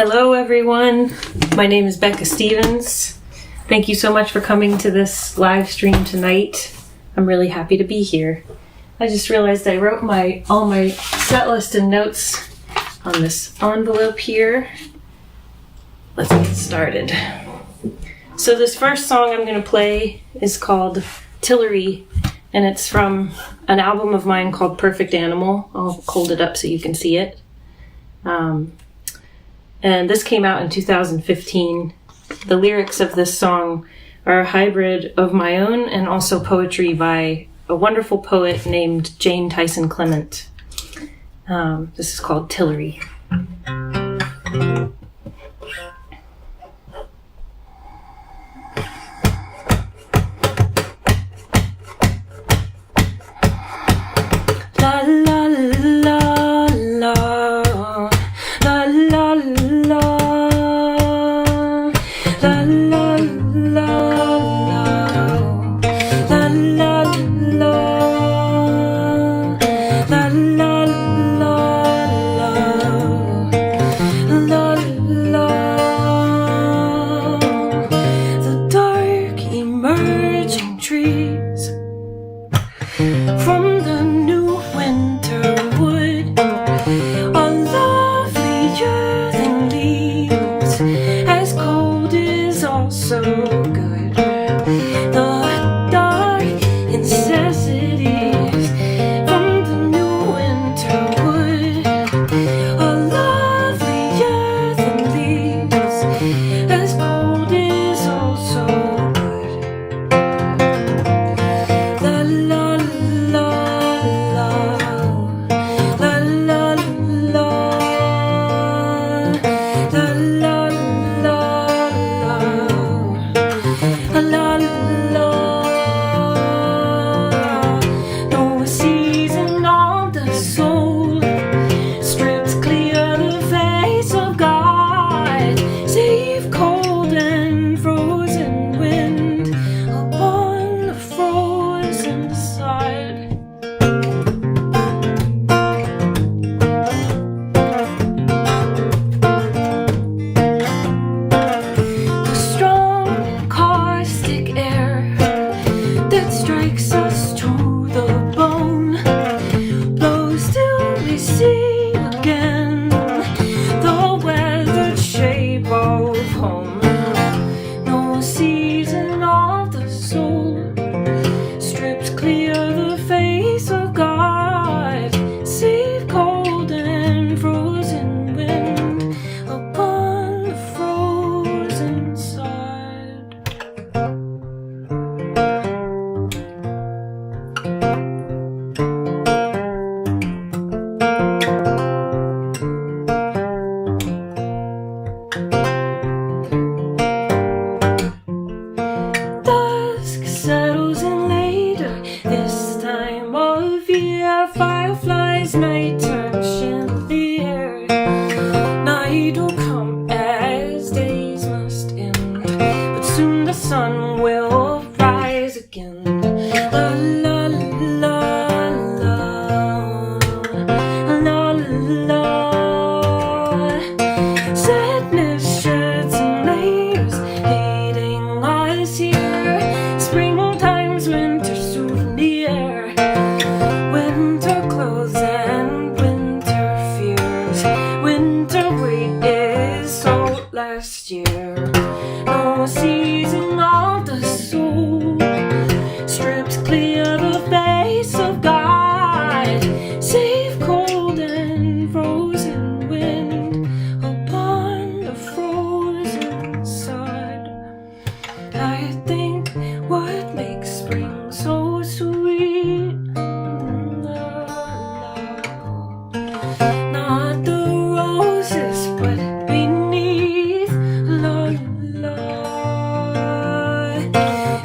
Hello everyone, my name is Becca Stevens. Thank you so much for coming to this live stream tonight. I'm really happy to be here. I just realized I wrote all my set list and notes on this envelope here. Let's get started. So this first song I'm going to play is called Tillery, and it's from an album of mine called Perfect Animal. I'll hold it up so you can see it. And this came out in 2015. The lyrics of this song are a hybrid of my own and also poetry by a wonderful poet named Jane Tyson Clement. This is called Tillery.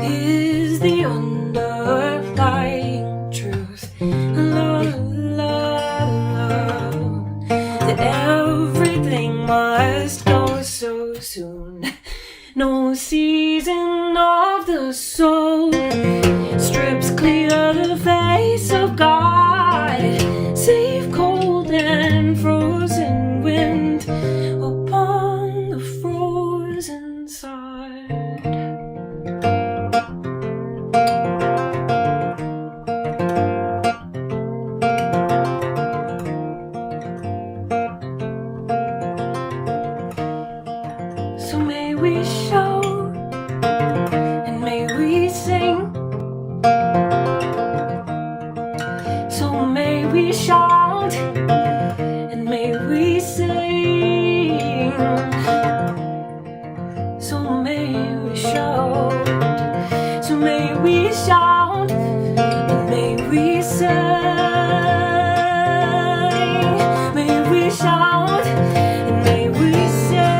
Is the underlying truth. La, la, shout, and may we sing. So may we shout, so may we shout, and may we sing. May we shout, and may we sing.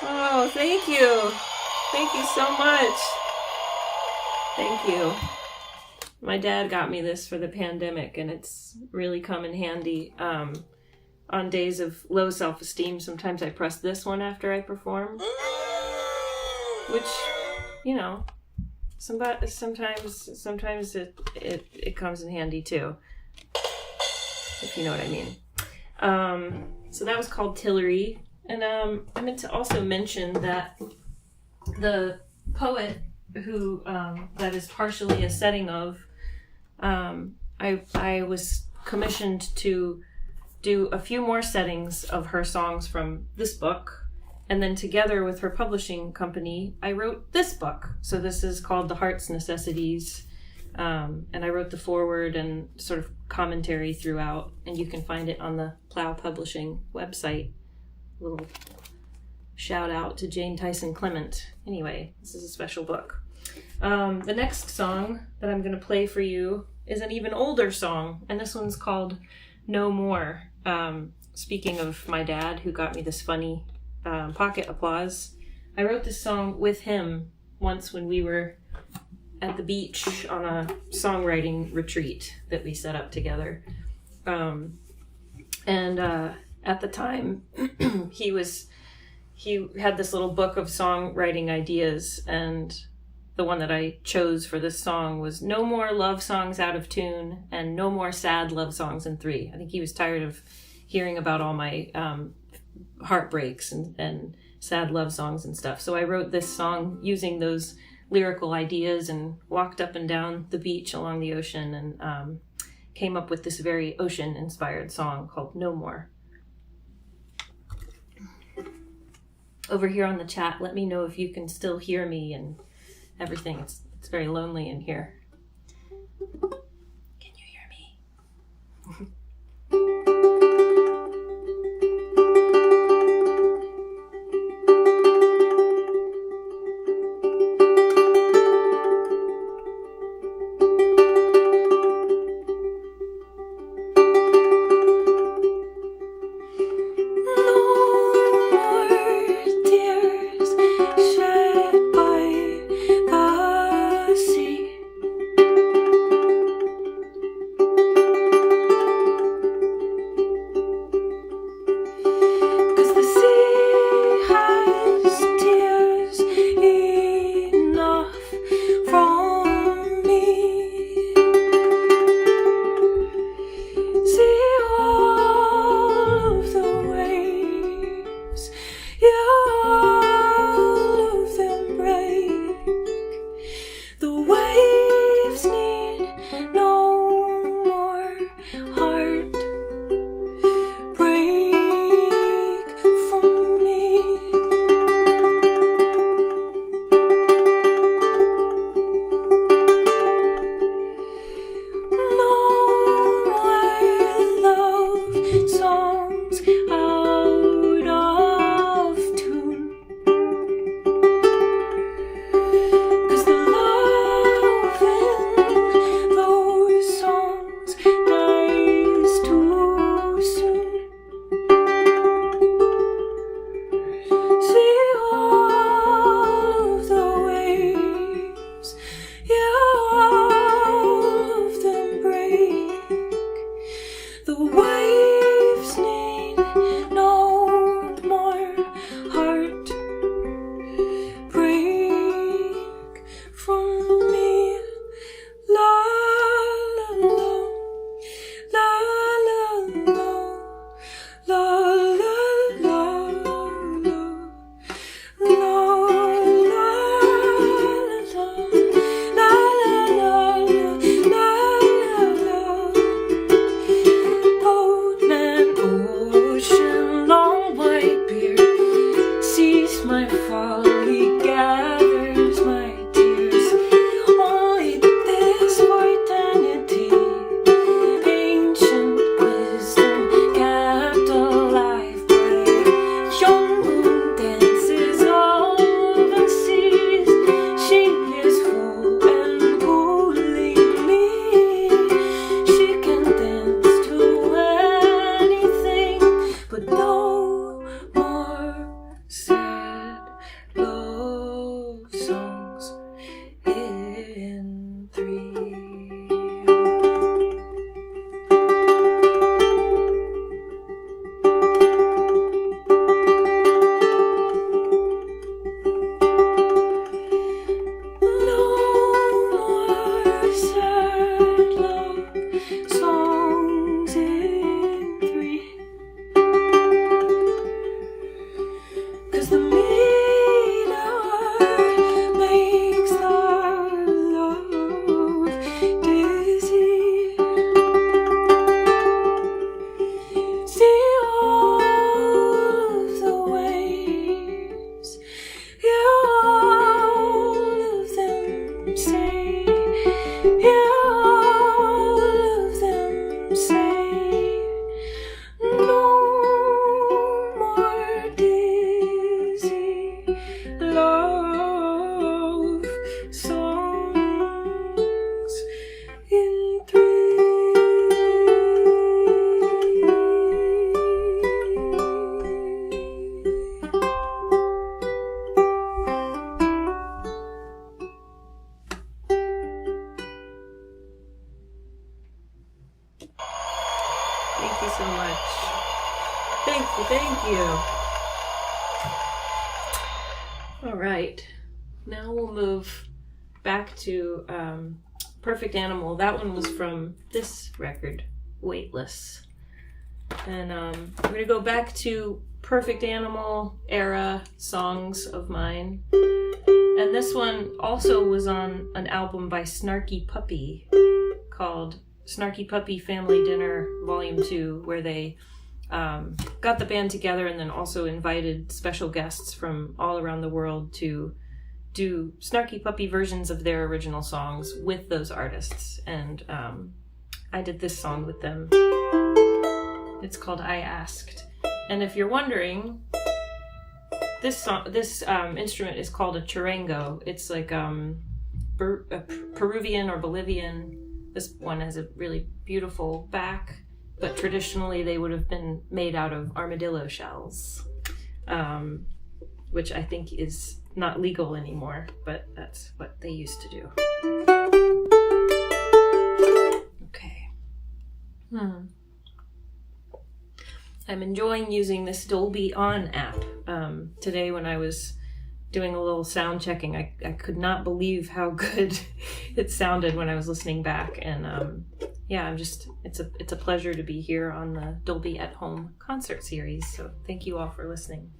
Oh, thank you. Thank you so much. Thank you. My dad got me this for the pandemic, and it's really come in handy. On days of low self-esteem, sometimes I press this one after I perform. Which, you know, sometimes it comes in handy too. If you know what I mean. So that was called Tillery. And I meant to also mention that the poet who that is partially a setting of, I was commissioned to do a few more settings of her songs from this book, and then together with her publishing company, I wrote this book. So this is called The Heart's Necessities, and I wrote the foreword and sort of commentary throughout, and you can find it on the Plow Publishing website. A little shout out to Jane Tyson Clement. Anyway, this is a special book. The next song that I'm going to play for you is an even older song, and this one's called No More. Speaking of my dad, who got me this funny pocket applause, I wrote this song with him once when we were at the beach on a songwriting retreat that we set up together. At the time, he had this little book of songwriting ideas, and the one that I chose for this song was No More Love Songs Out of Tune and No More Sad Love Songs in 3. I think he was tired of hearing about all my heartbreaks and sad love songs and stuff. So I wrote this song using those lyrical ideas and walked up and down the beach along the ocean and came up with this very ocean-inspired song called No More. Over here on the chat, let me know if you can still hear me and everything. It's very lonely in here. Can you hear me? so much. Thank you, thank you. All right, now we'll move back to Perfect Animal. That one was from this record, Weightless. And we're gonna go back to Perfect Animal era songs of mine. And this one also was on an album by Snarky Puppy called Snarky Puppy Family Dinner Volume 2, where they got the band together and then also invited special guests from all around the world to do Snarky Puppy versions of their original songs with those artists. And I did this song with them. It's called I Asked. And if you're wondering, this instrument is called a charango. It's like Peruvian or Bolivian. This one has a really beautiful back, but traditionally they would have been made out of armadillo shells, which I think is not legal anymore, but that's what they used to do. Okay. I'm enjoying using this Dolby On app. Today when I was doing a little sound checking, I could not believe how good it sounded when I was listening back. And yeah, it's a pleasure to be here on the Dolby at Home concert series. So thank you all for listening.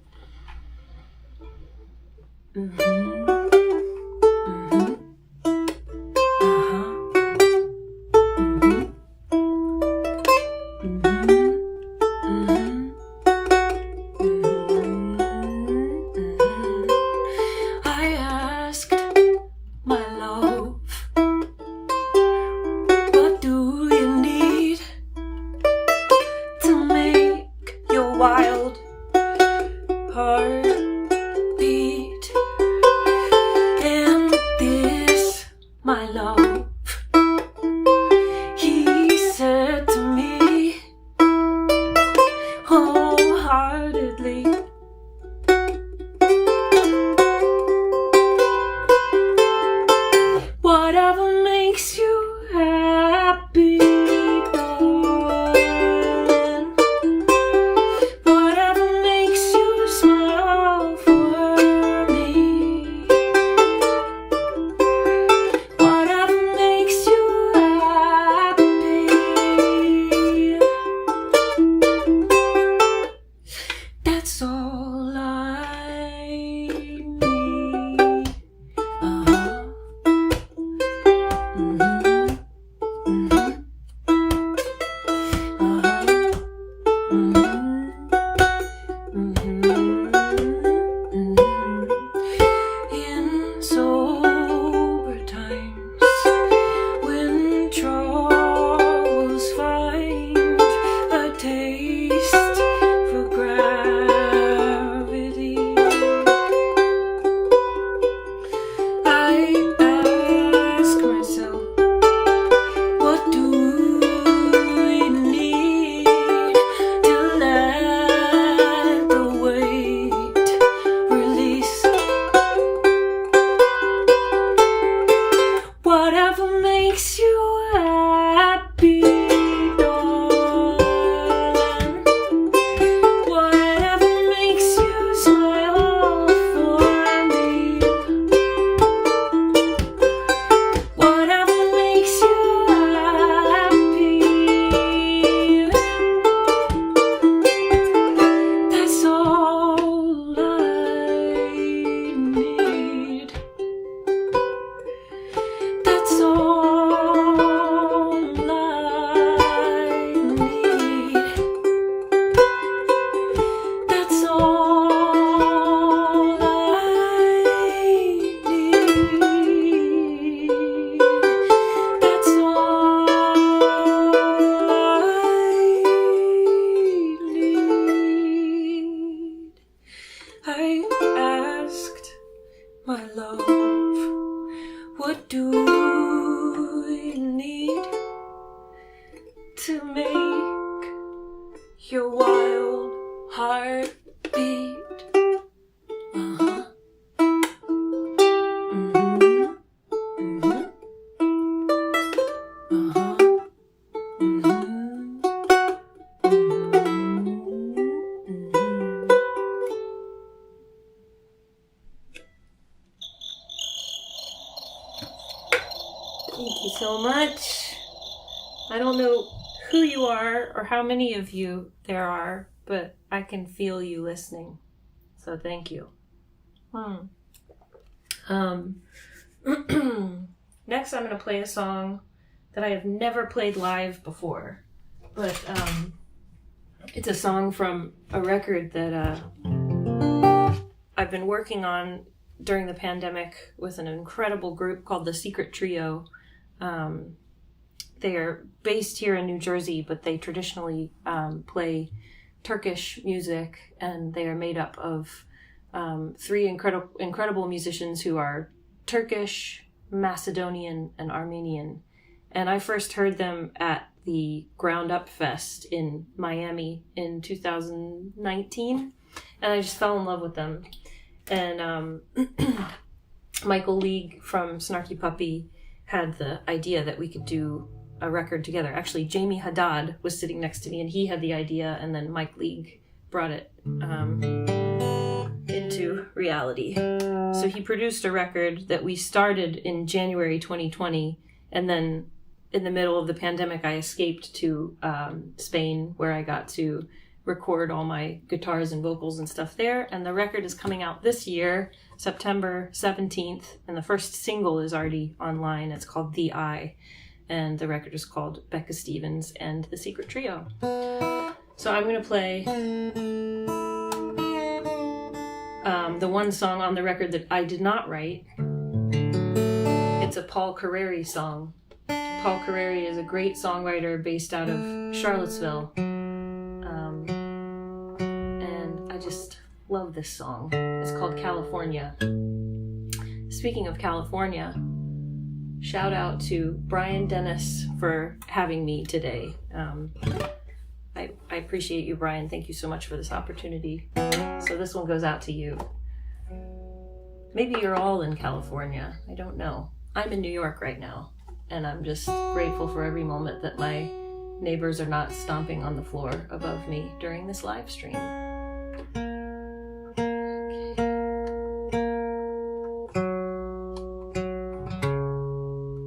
Thank you so much. I don't know who you are or how many of you there are, but I can feel you listening. So thank you. Next I'm going to play a song that I have never played live before, but it's a song from a record that I've been working on during the pandemic with an incredible group called the Secret Trio. They are based here in New Jersey, but they traditionally play Turkish music, and they are made up of three incredible musicians who are Turkish, Macedonian, and Armenian. And I first heard them at the GroundUP Fest in Miami in 2019, and I just fell in love with them. And Michael League from Snarky Puppy had the idea that we could do a record together. Actually, Jamie Haddad was sitting next to me, and he had the idea, and then Mike League brought it into reality. So he produced a record that we started in January 2020, and then in the middle of the pandemic, I escaped to Spain, where I got to record all my guitars and vocals and stuff there. And the record is coming out this year, September 17th, and the first single is already online. It's called The Eye, and the record is called Becca Stevens and the Secret Trio. So I'm going to play the one song on the record that I did not write. It's a Paul Carreri song. Paul Carreri is a great songwriter based out of Charlottesville. And I just love this song. It's called California. Speaking of California, shout out to Brian Dennis for having me today. I appreciate you, Brian. Thank you so much for this opportunity. So this one goes out to you. Maybe you're all in California. I don't know. I'm in New York right now, and I'm just grateful for every moment that my neighbors are not stomping on the floor above me during this live stream.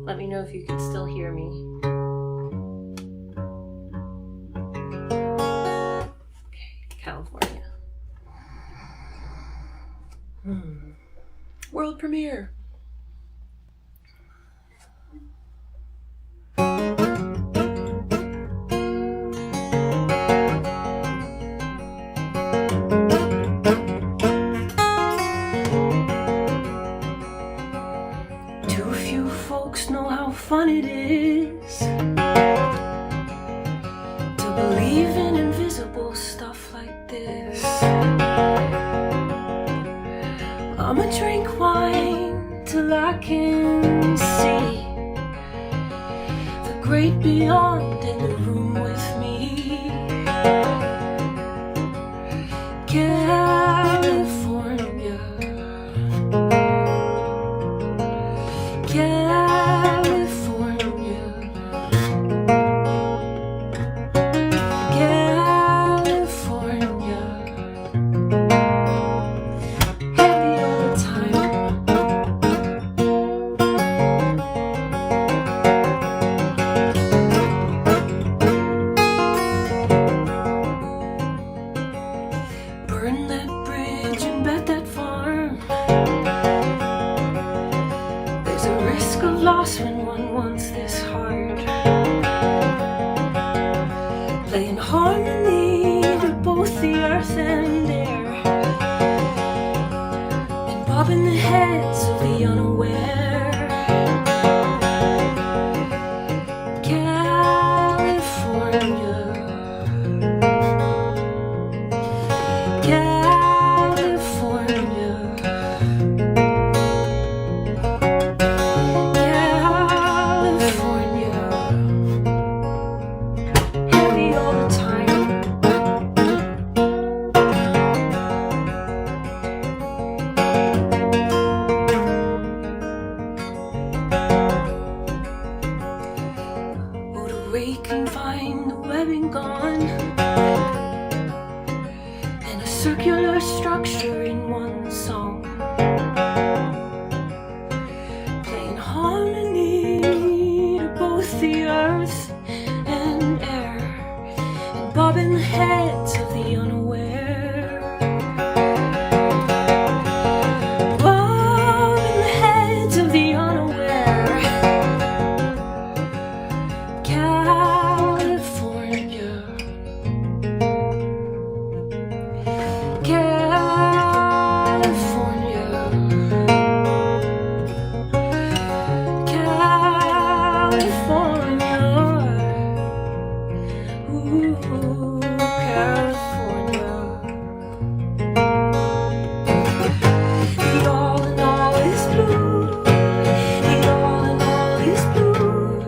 Let me know if you can still hear me. Okay, California. World premiere. Fun it is to believe in invisible stuff like this. I'ma drink wine till I can see the great beyond in the room with me. California, when one wants this hard, playing harmony to both the earth and air, and bobbing the heads of the unaware. California, can find the webbing gone, and a circular structure in one song, playing harmony bobbing the heads of the unaware, bobbing the heads of the unaware. California, California, California. Ooh, California. The all in all is blue. The all in all is blue.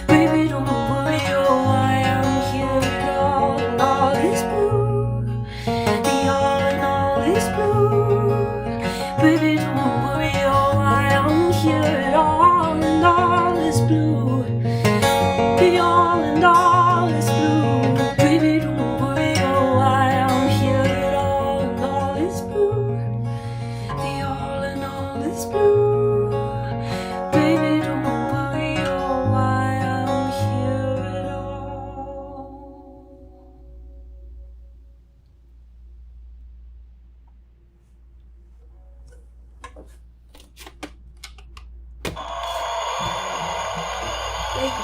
Baby, don't worry, oh, I am here. The all in all is blue. The all in all is blue. Baby, don't worry, oh, I am here. The all in all is blue. The all in all is blue. Baby, don't worry, oh, I am here. The all in all is blue. The all in all is blue. Baby, don't worry, oh, I am here at all.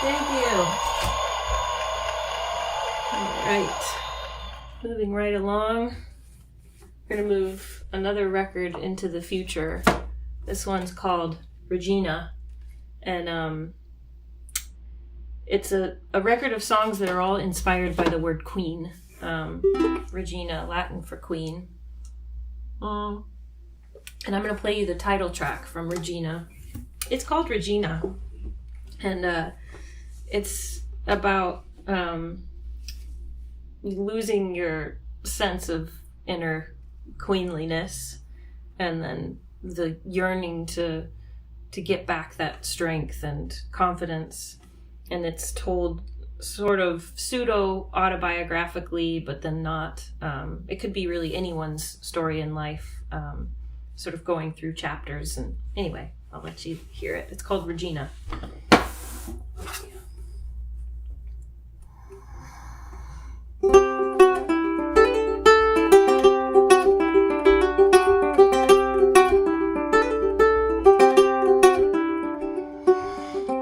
Thank you. All right. Moving right along. We're going to move another record into the future. This one's called Regina. And it's a record of songs that are all inspired by the word queen. Regina, Latin for queen. And I'm going to play you the title track from Regina. It's called Regina. And it's about losing your sense of inner queenliness, and then the yearning to get back that strength and confidence. And it's told sort of pseudo autobiographically, but then not. It could be really anyone's story in life, sort of going through chapters. And anyway, I'll let you hear it. It's called Regina.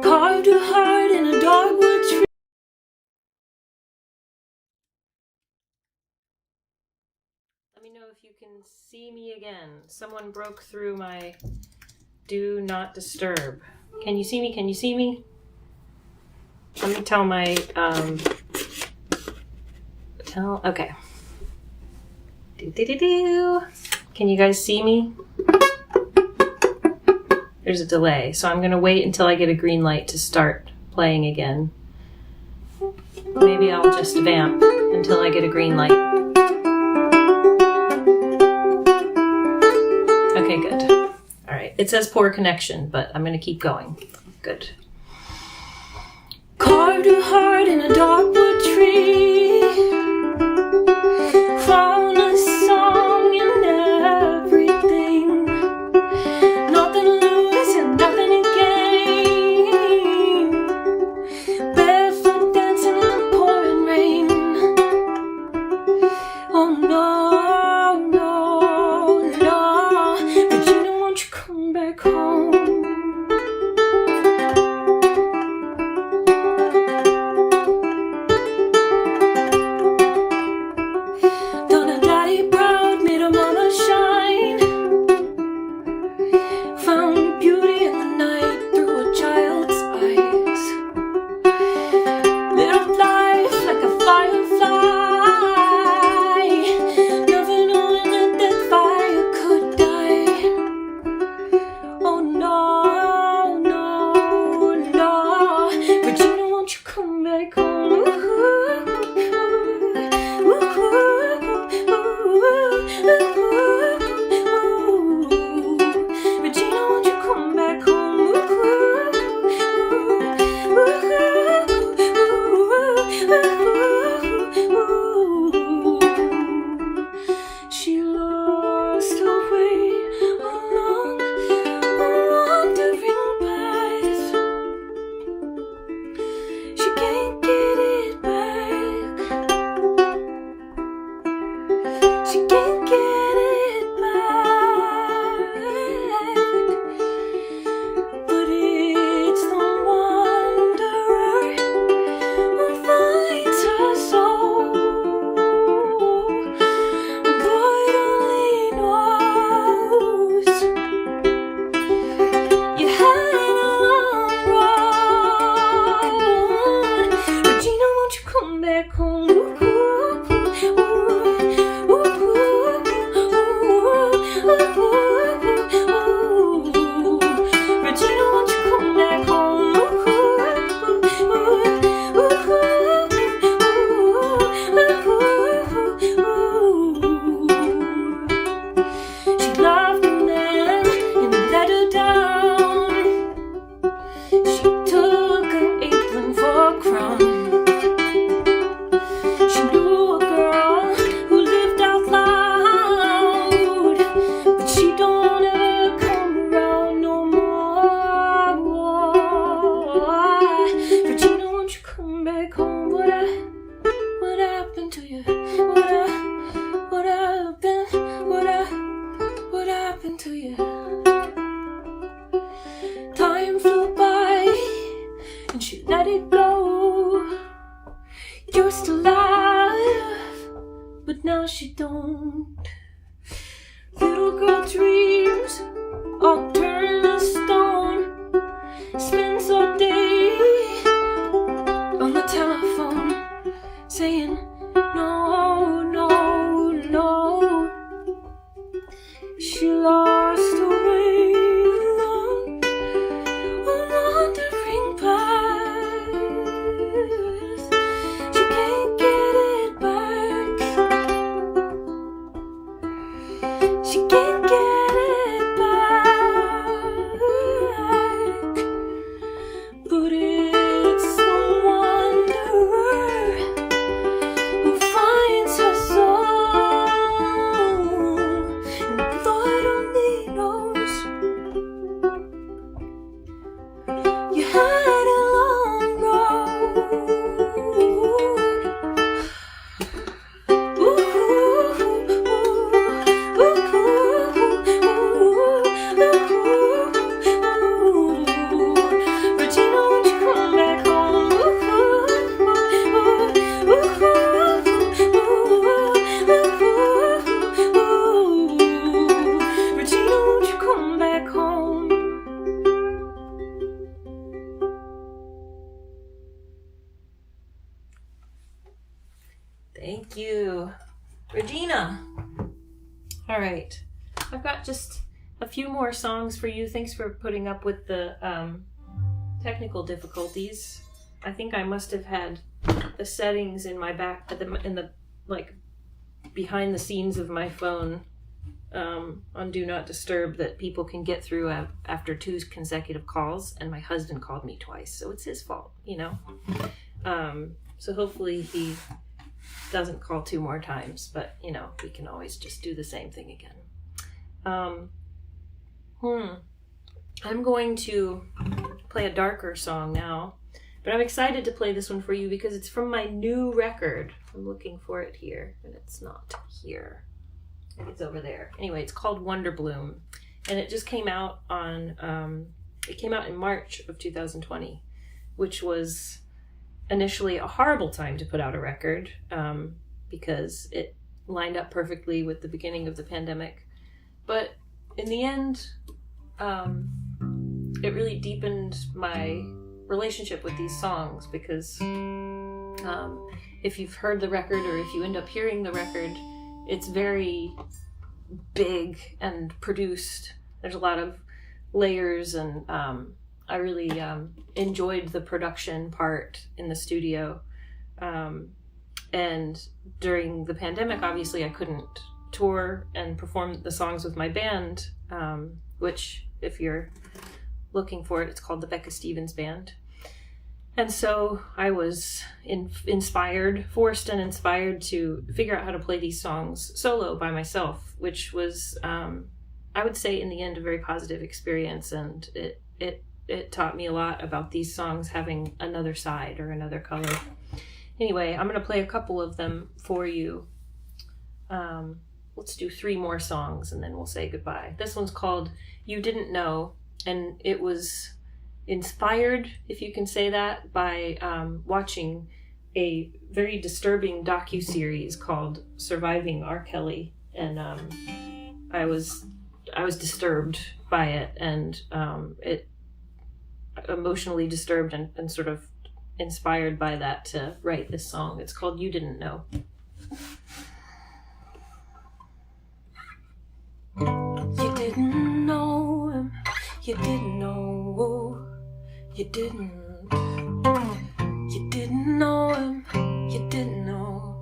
Carved a heart in a dogwood tree. Let me know if you can see me again. Someone broke through my do not disturb. Can you see me? Can you see me? Let me tell my okay. Can you guys see me? There's a delay, so I'm gonna wait until I get a green light to start playing again. Maybe I'll just vamp until I get a green light. Okay, good. All right, it says poor connection, but I'm gonna keep going. Good. Carved a heart in a dogwood tree, found a song in everything, nothing to lose and nothing to gain, barefoot dancing in the pouring rain. Oh no, no, no, Regina, won't you come back home? Once you let it go, you're still alive, but now she don't. Little girl dreams all turn to stone, spends all day on the telephone saying no, no, no. She lost her way along a wandering path. She can't get it back. She can't get it back. But it's the wanderer who finds her soul. And Lord only knows you had a long road. Ooh, ooh, Regina, won't you come back home? Regina, won't you come back home? Thank you, Regina. All right, I've got just a few more songs for you. Thanks for putting up with the technical difficulties. I think I must have had the settings in my back in the like behind the scenes of my phone on Do Not Disturb that people can get through after 2 consecutive calls, and my husband called me twice, so it's his fault, you know. So hopefully he doesn't call 2 more times, but you know, we can always just do the same thing again. I'm going to play a darker song now, but I'm excited to play this one for you because it's from my new record. I'm looking for it here, and it's not here. It's over there. Anyway, it's called WONDERBLOOM, and it just came out on, it came out in March of 2020, which was initially a horrible time to put out a record because it lined up perfectly with the beginning of the pandemic. But in the end, it really deepened my relationship with these songs because if you've heard the record or if you end up hearing the record, it's very big and produced. There's a lot of layers, and I really enjoyed the production part in the studio. And during the pandemic, obviously, I couldn't tour and perform the songs with my band, which, if you're looking for it, it's called the Becca Stevens Band. And so I was forced and inspired to figure out how to play these songs solo by myself, which was, I would say, in the end, a very positive experience. And it taught me a lot about these songs having another side or another color. Anyway, I'm going to play a couple of them for you. Let's do 3 more songs and then we'll say goodbye. This one's called You Didn't Know, and it was inspired, if you can say that, by watching a very disturbing docu-series called Surviving R. Kelly, and I was disturbed by it, and it emotionally disturbed and sort of inspired by that to write this song. It's called You Didn't Know. You didn't know him, you didn't know, you didn't know him, you didn't know,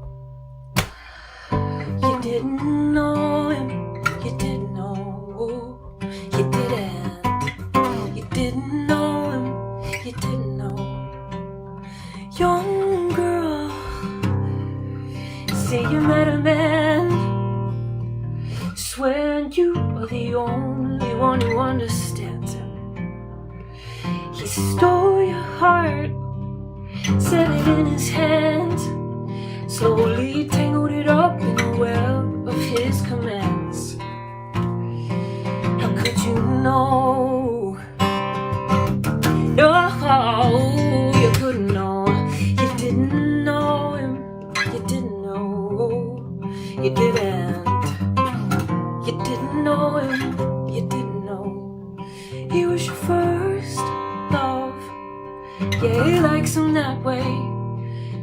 you didn't know him, you didn't know, you didn't know him, you didn't know. Young girl, say you met a man, swear you are the only one who understands him. He stole your heart, set it in his hands, slowly tangled it up in the web of his commands. How could you know? No. Yeah, he likes him that way.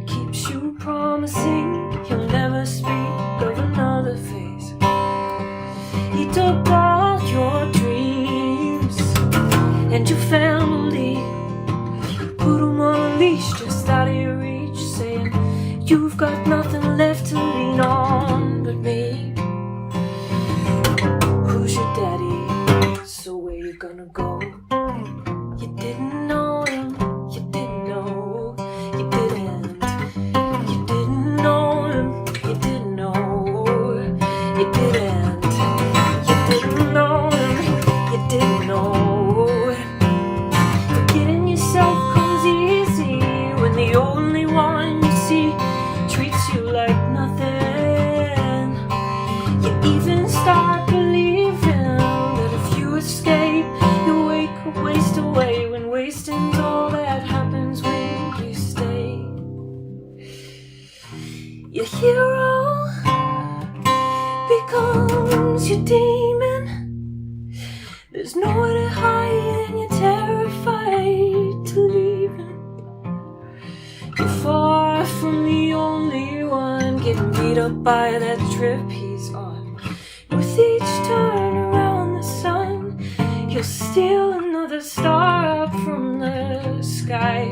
Keeps you promising he'll never speak of another face. He took all your dreams and your family, put them on a leash just out of your reach, saying you've got nothing left to lean on but me. Who's your daddy? So where you gonna go? You didn't know him, you didn't know, you didn't. You didn't know him, you didn't know, you didn't. You didn't know him, you didn't know. Forgetting yourself comes easy when the only one you see treats you like nothing. You even start believing that if you escape, you wake up, waste away, when wasting's all that happens when you stay. Your hero becomes your demon. There's nowhere to hide and you're terrified to leave him. You're far from the only one getting beat up by that trip he's on. With each turn around the sun, he'll steal another star up from the sky,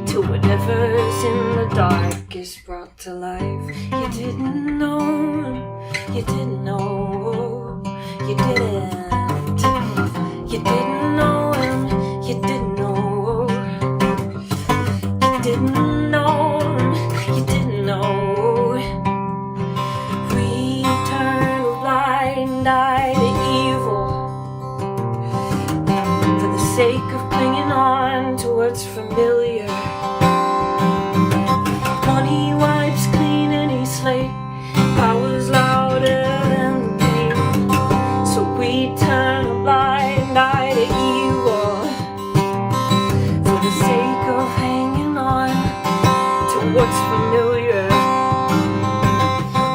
till whatever's in the dark is brought to life. You didn't know him, you didn't know, you didn't. You didn't know him, you didn't know. You didn't know him, you didn't know. We turn a blind eye to evil for the sake of clinging on to what's familiar. Money wipes clean any slate, power's louder than the pain. So we turn a blind eye to evil for the sake of hanging on to what's familiar.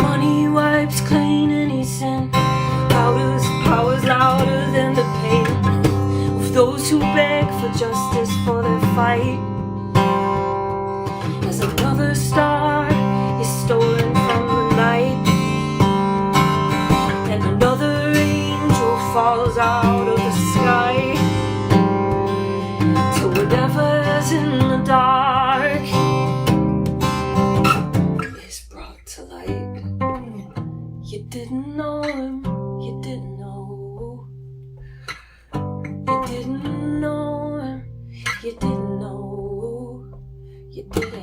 Money wipes clean any sin, power's louder than the pain of those who beg for justice for their fight. As another star is stolen from the night, and another angel falls out of the sky, till whatever's in the dark is brought to light. You didn't know him, you didn't know. You didn't know him, you didn't know. You didn't.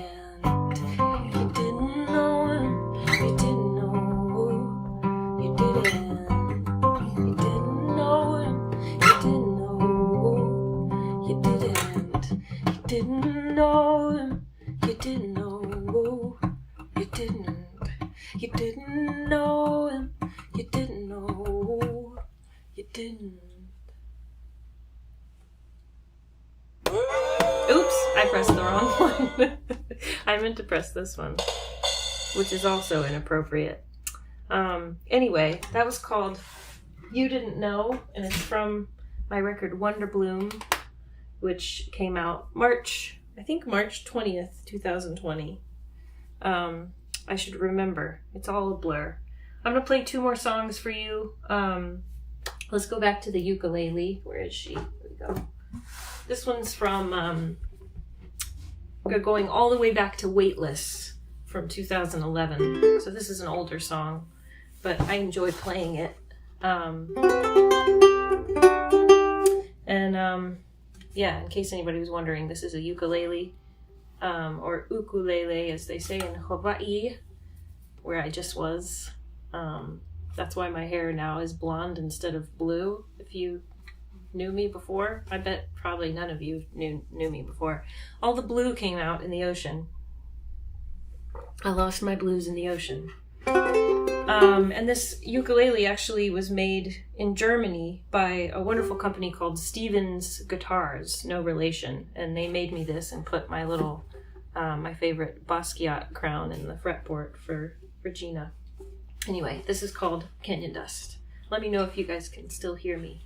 You didn't know him, you didn't know. You didn't. You didn't know him, you didn't know. You didn't. You didn't know him, you didn't know. You didn't. You didn't know him, you didn't know. You didn't. Oops, I pressed the wrong one. I meant to press this one, which is also inappropriate. Anyway, that was called You Didn't Know, and it's from my record WONDERBLOOM, which came out March 20th, 2020. I should remember. It's all a blur. I'm going to play 2 more songs for you. Let's go back to the ukulele. Where is she? Here we go. This one's from, going all the way back to Weightless from 2011. So this is an older song, but I enjoy playing it. Yeah, in case anybody was wondering, this is a ukulele, or ukulele as they say in Hawaii, where I just was. That's why my hair now is blonde instead of blue. If you knew me before, I bet probably none of you knew me before. All the blue came out in the ocean. I lost my blues in the ocean. And this ukulele actually was made in Germany by a wonderful company called Stevens Guitars, no relation. And they made me this and put my little, my favorite Basquiat crown in the fretboard for Regina. Anyway, this is called Canyon Dust. Let me know if you guys can still hear me.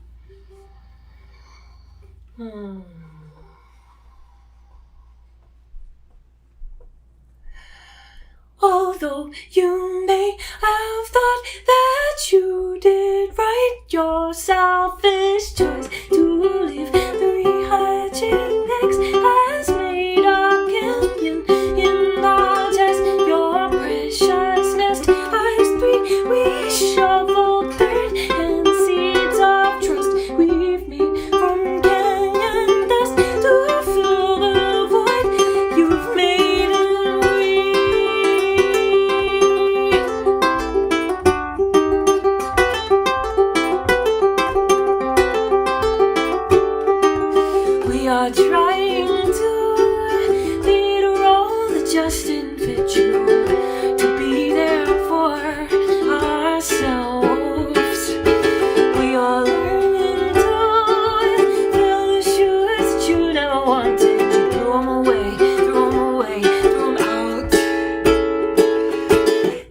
you may have thought that you did right, your selfish choice to leave 3 hatching eggs has made a canyon in the chest. Your precious nest has 3. We shoveled dirt and seeds of trust we've made from canyon dust to fill the void you've made and we are trying to lead a role that just didn't fit you, to be there for ourselves. We are learning to fill the shoes that you never wanted. You threw them away, threw them out.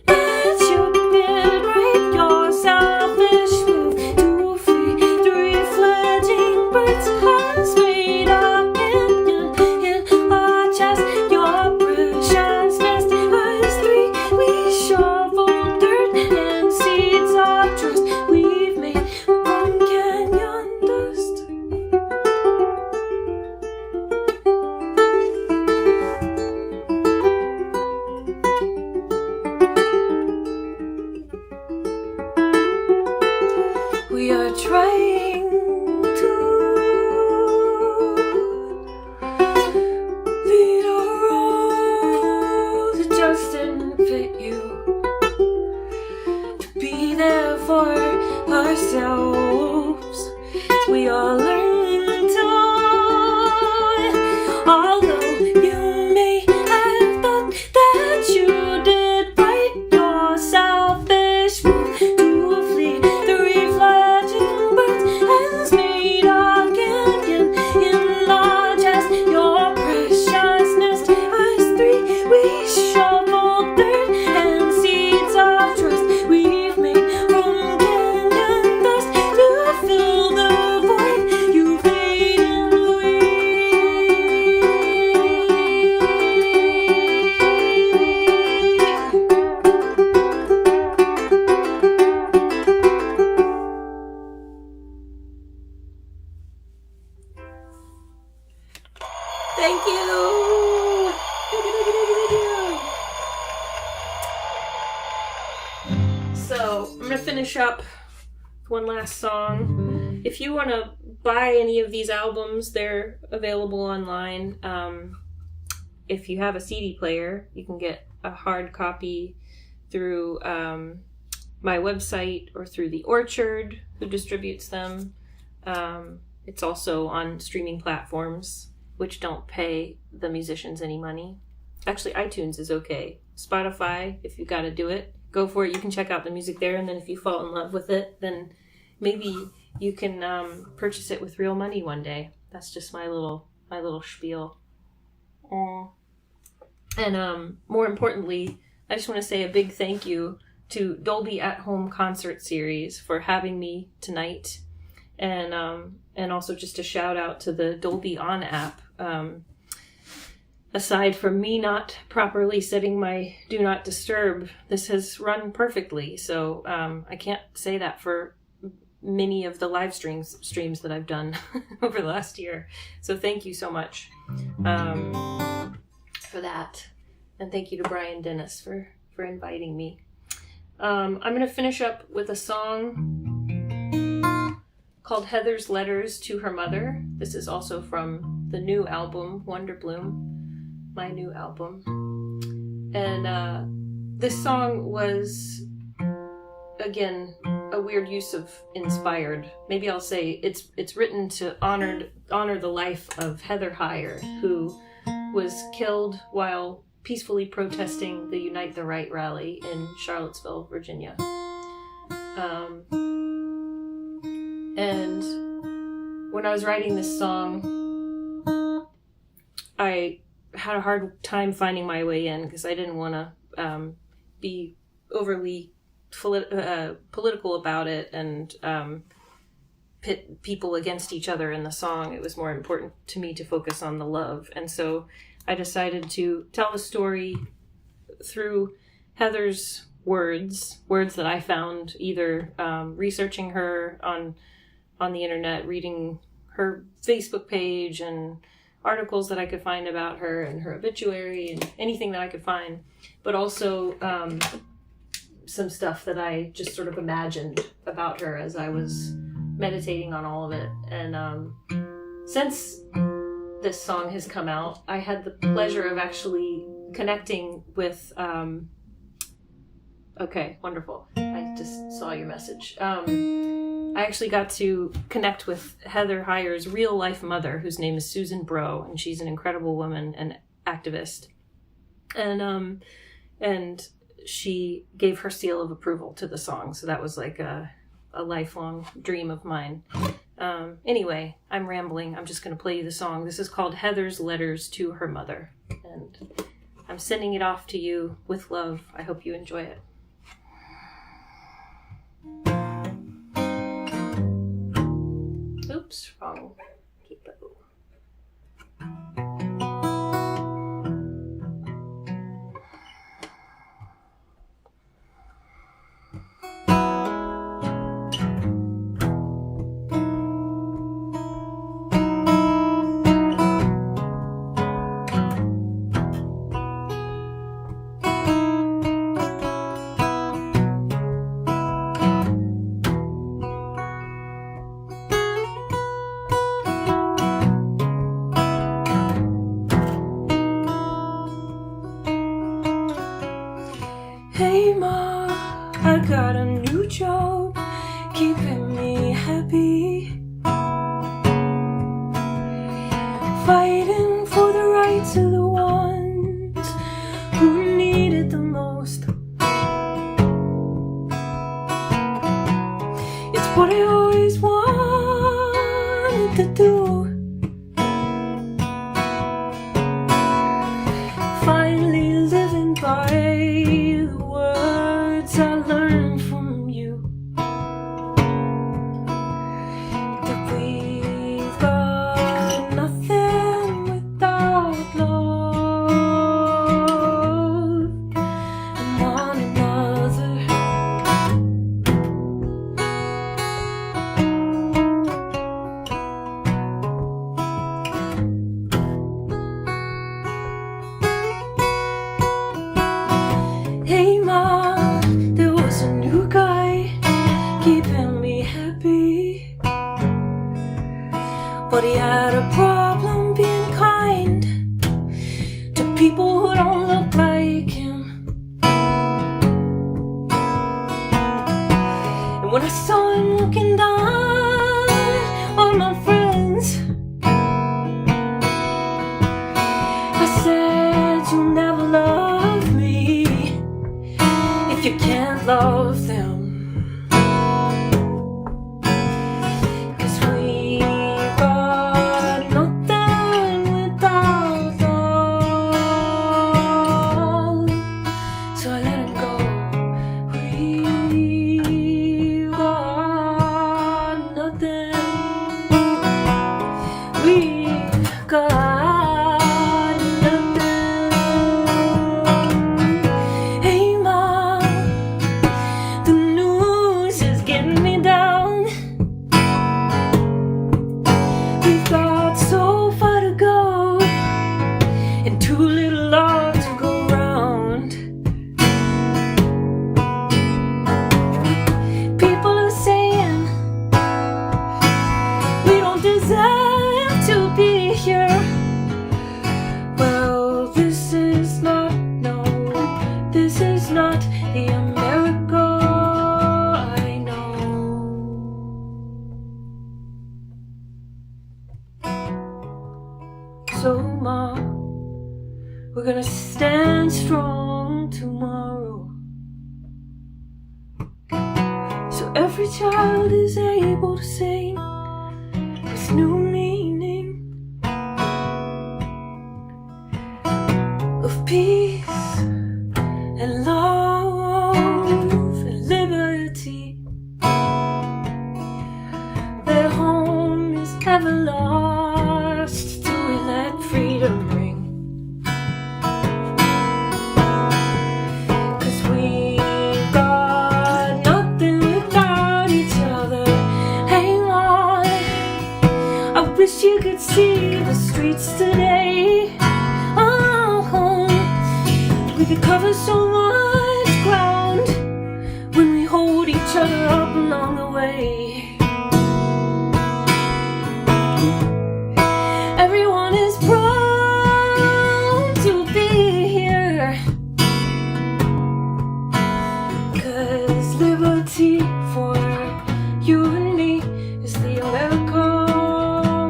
That you did right, your selfish move to free 3 fledgling birds has made a canyon in our chest. Your precious nest has 3. We shoveled dirt and seeds of trust we've made from canyon dust. We are trying to lead a role that just didn't fit you, to be there for ourselves. We are learning to, although you may have thought that you did right, your selfish move to flee 3 fledgling birds has made a canyon in the chest. Your precious nest has 3. We shoveled dirt and seeds of trust we've made from canyon dust to fill the void you made and Thank you. So I'm gonna finish up with one last song. If you want to buy any of these albums, they're available online. If you have a CD player, you can get a hard copy through my website or through The Orchard, who distributes them. It's also on streaming platforms, which don't pay the musicians any money. Actually, iTunes is okay. Spotify, if you gotta do it, go for it. You can check out the music there, and then if you fall in love with it, then maybe you can purchase it with real money one day. That's just my little spiel. And more importantly, I just want to say a big thank you to Dolby at Home Concert Series for having me tonight, and also just a shout out to the Dolby On app. Aside from me not properly setting my Do Not Disturb, this has run perfectly. So I can't say that for many of the live streams that I've done over the last year. So thank you so much for that. And thank you to Brian Dennis for inviting me. I'm going to finish up with a song called Heather's Letters to Her Mother. This is also from the new album, WONDERBLOOM, my new album. And this song was, again, a weird use of inspired. Maybe I'll say it's written to honor the life of Heather Heyer, who was killed while peacefully protesting the Unite the Right rally in Charlottesville, Virginia. And when I was writing this song, I had a hard time finding my way in because I didn't want to be overly political about it and pit people against each other in the song. It was more important to me to focus on the love. And so I decided to tell the story through Heather's words that I found either researching her on the internet, reading her Facebook page, and articles that I could find about her and her obituary and anything that I could find, but also some stuff that I just sort of imagined about her as I was meditating on all of it. And since this song has come out, I had the pleasure of actually connecting with okay, wonderful. I just saw your message. I actually got to connect with Heather Heyer's real life mother, whose name is Susan Bro, and she's an incredible woman and activist. And she gave her seal of approval to the song, so that was like a lifelong dream of mine. Anyway, I'm rambling. I'm just going to play you the song. This is called Heather's Letters to Her Mother, and I'm sending it off to you with love. I hope you enjoy it. Oops, wrong capo. Hey Ma, I got a new job, keeping me happy, fighting for the rights of the ones who need it the most. It's what I always wanted to do. Finally living by the words I learned from you, that we've got nothing without love and one another. Hey Ma, there was a new guy keeping me happy, but he had a problem being kind to people who don't look like him. And when I saw him looking down on my friends, I said, you'll never love me if you can't love them. 'Cause we got nothing without love. So I let him go. We got nothing. We got nothing. Hey Ma, the news is getting me down. We've got so far to go and too little love to go round. People are saying we don't deserve to be here. Well, this is not, no, this is not the America I know. So Ma, we're gonna stand strong tomorrow, so every child is able to sing with new meaning of peace and love and liberty. Their home is ever lost till we let freedom ring. 'Cause one is proud to be here, 'cause liberty for you and me is the America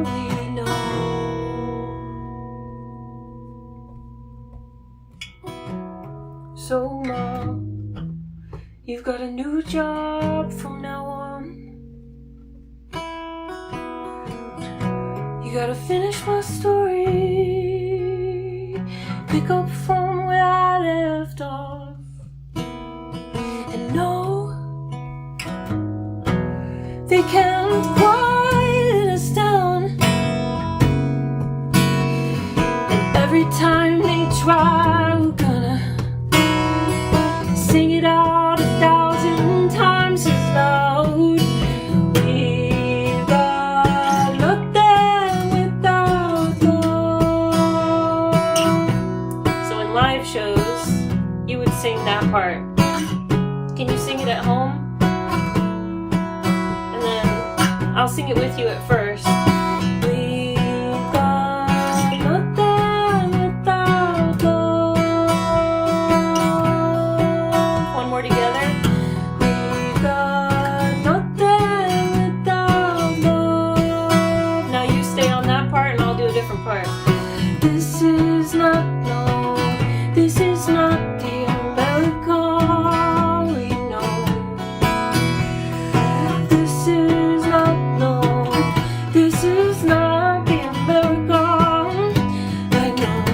we know. So, Mom, you've got a new job from now on. You gotta finish my story, pick up from where I left off, and no, they can't quiet us down. And every time they try, we're gonna sing it out 1,000 times as loud. We've got nothing without love. So in live shows, you would sing that part. Can you sing it at home? And then I'll sing it with you at first. We've got nothing without love. One more together. We've got nothing without love. Now you stay on that part and I'll do a different part. This is not, no, this is not the America we know. This is not, no, this is not the America I know.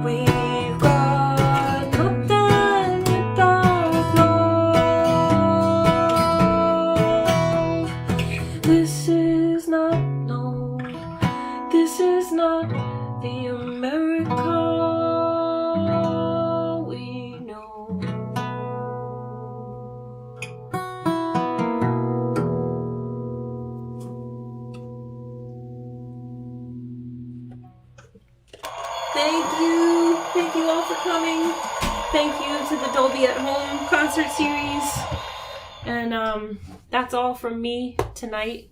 We've got nothing without love. This is not, no, this is not the America we know. Thank you all for coming. Thank you to the Dolby at Home concert series. And that's all from me tonight.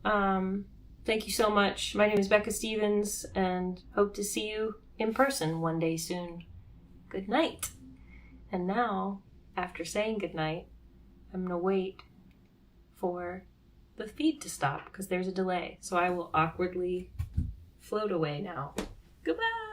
Thank you so much. My name is Becca Stevens, and hope to see you in person one day soon. Good night. And now, after saying good night, I'm going to wait for the feed to stop because there's a delay. So I will awkwardly float away now. Goodbye.